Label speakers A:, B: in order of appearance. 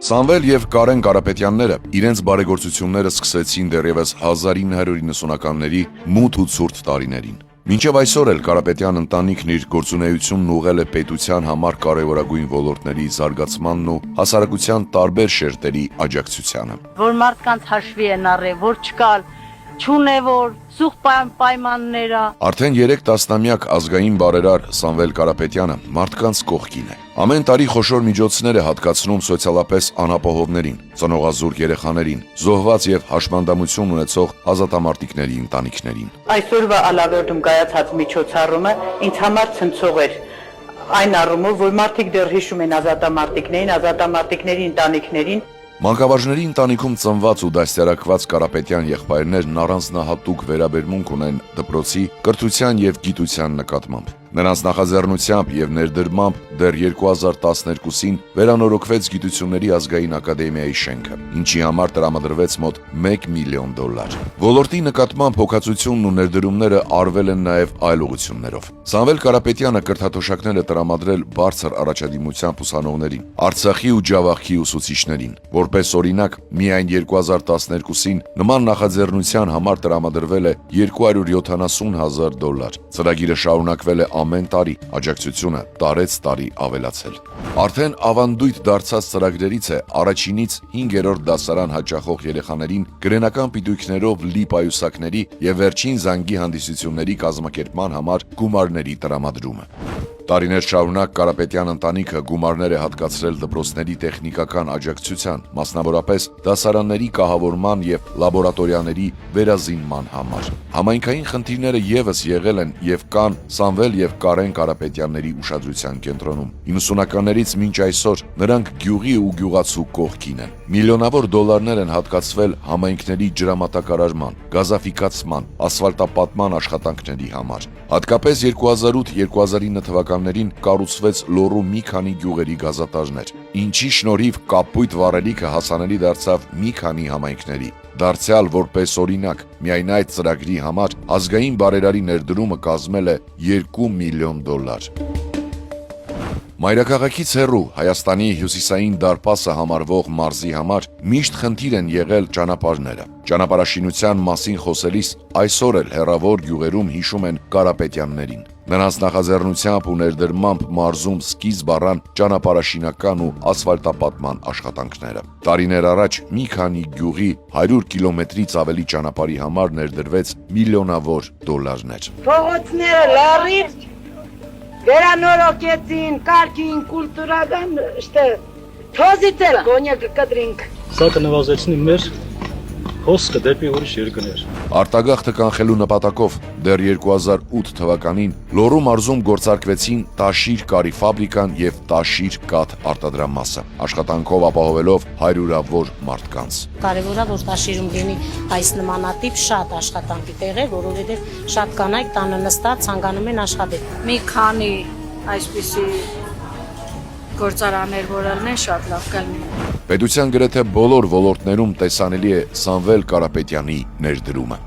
A: Սամվել եւ Կարեն Կարապետյանները իրենց բարեգործությունները սկսեցին դեռևս 1990-ականների մութ ու ցուրտ տարիներին։ Մինչև այսօր էլ Կարապետյան ընտանիքն իր գործունեությունն ուղղել է պետության համար կարևորագույն ոլորտների զարգացմանն ու հասարակության տարբեր շերտերի աջակցությանը։
B: Որ մարդկանց հաշվի են առել, որ չկալ, չունևոր, սուղ պայմանները։
A: Արդեն 3 տասնամյակ ազգային բարերար Սամվել Կարապետյանը մարդկանց կողքին է։ Ամեն տարի խոշոր միջոցներ է հատկացնում սոցիալապես անապահովներին, ծնողազուրկ երեխաներին, զոհված եւ հաշմանդամություն ունեցող ազատամարտիկների ընտանիքներին։
B: Այսօրվա Ալավերդում կայացած միջոցառումը ինձ համար ցնցող էր։ Այն առումով, որ մարդիկ դեռ հիշում են ազատամարտիկների ընտանիքներին։
A: Մանկավարժների ընտանիքում ծնված ու դաստիարակված Կարապետյան եղբայրներն առանձնահատուկ վերաբերմունք ունեն դպրոցի, կրթության եւ գիտության նկատմամբ։ Նրանց նախաձեռնությամբ եւ ներդրմամբ դեռ 2012-ին վերանորոգվեց Գիտությունների ազգային ակադեմիայի շենքը, ինչի համար տրամադրվեց մոտ $1 միլիոն։ Ոլորտի նկատմամբ հոգացությունն ու ներդրումները արվել են նաեւ այլ ուղղություններով։ Սամվել Կարապետյանը կրթաթոշակներ է տրամադրել բարձր առաջադիմությամբ ուսանողներին, Արցախի ու Ջավախքի ուսուցիչներին։ Որպես օրինակ, միայն 2012-ին նման նախաձեռնության համար տրամադրվել է $270,000։ Ծրագիրը շարունակվել է ամեն տարի, աջակցությունը տարեց տարի ավելացել։ Արդեն ավանդույթ դարձած ծրագրերից է առաջինից 5-րդ դասարան հաճախող երեխաներին գրենական պիտույքներով լի պայուսակների եւ վերջին զանգի հանդիսությունների կազմակերպման համար գումարների տրամադրումը։ Տարիներ շարունակ Կարապետյան ընտանիքը գումարներ է հատկացրել դպրոցների տեխնիկական աջակցության, մասնավորապես դասարանների կահավորման եւ լաբորատորիաների վերազինման համար։ Համայնքային խնդիրները եւս եղել են եւ կան Սամվել եւ Կարեն Կարապետյանների ուշադրության կենտրոնում։ 90-ականներից մինչ այսօր նրանք գյուղի ու գյուղացու կողքին են։ Միլիոնավոր դոլարներ են հատկացվել համայնքների ջրամատակարարման, գազաֆիկացման, ասֆալտապատման աշխատանքների համար։ Հատկապես 2008-2009 թվականներին կառուցվեց Լոռու մի քանի գյուղերի գազատաժներ, ինչի շնորհիվ կապույտ վառելիքը հասանելի դարձավ մի քանի համայնքների։ Դարձյալ որպես օրինակ, միայն այդ ծրագրի համար ազգային բարերարի ներդրումը կազմել է $2 միլիոն։ Մայրաքաղաքից հեռու Հայաստանի հյուսիսային դարպասը համարվող մարզի համար միշտ խնդիր են եղել ճանապարհները։ Ճանապարհաշինության մասին խոսելիս այսօր էլ հեռավոր գյուղերում հիշում են Կարապետյաններին։ Նրանց նախաձեռնությամբ ու ներդրմամբ մարզում սկիզբ առան ճանապարհաշինական ու ասֆալտապատման աշխատանքները։ Տարիներ առաջ մի քանի գյուղի 100 կիլոմետրից ավելի ճանապարհի համար ներդրվեց միլիոնավոր դոլարներ։
B: Փողոցները լարից վերանորոգեցին, կարգին, կուլտուրական, թոզիցել, կոնյակը կտրինք։
C: Սա կնվազեցնի մեր հոսքը դեպի ուրիշ երկրներ։
A: Արտագաղթը կանխելու նպատակով դեռ 2008 թվականին Լոռու մարզում գործարկվեցին Տաշիր կարի ֆաբրիկան եւ Տաշիր կաթ արտադրամասը, աշխատանքով ապահովելով հարյուրավոր մարդկանց։
D: Կարևոր է, որ Տաշիրում լինի այս նմանատիպ շատ աշխատանքի տեղեր, որովհետեւ շատ կանայք տանը նստած ցանկանում են աշխատել։
E: Մի քանի այսպիսի գործարաններ որոնն են շատ լավ կլինի։
A: Պետության գրեթե բոլոր ոլորտներում տեսանելի է Սամվել Կարապետյանի ներդրումը։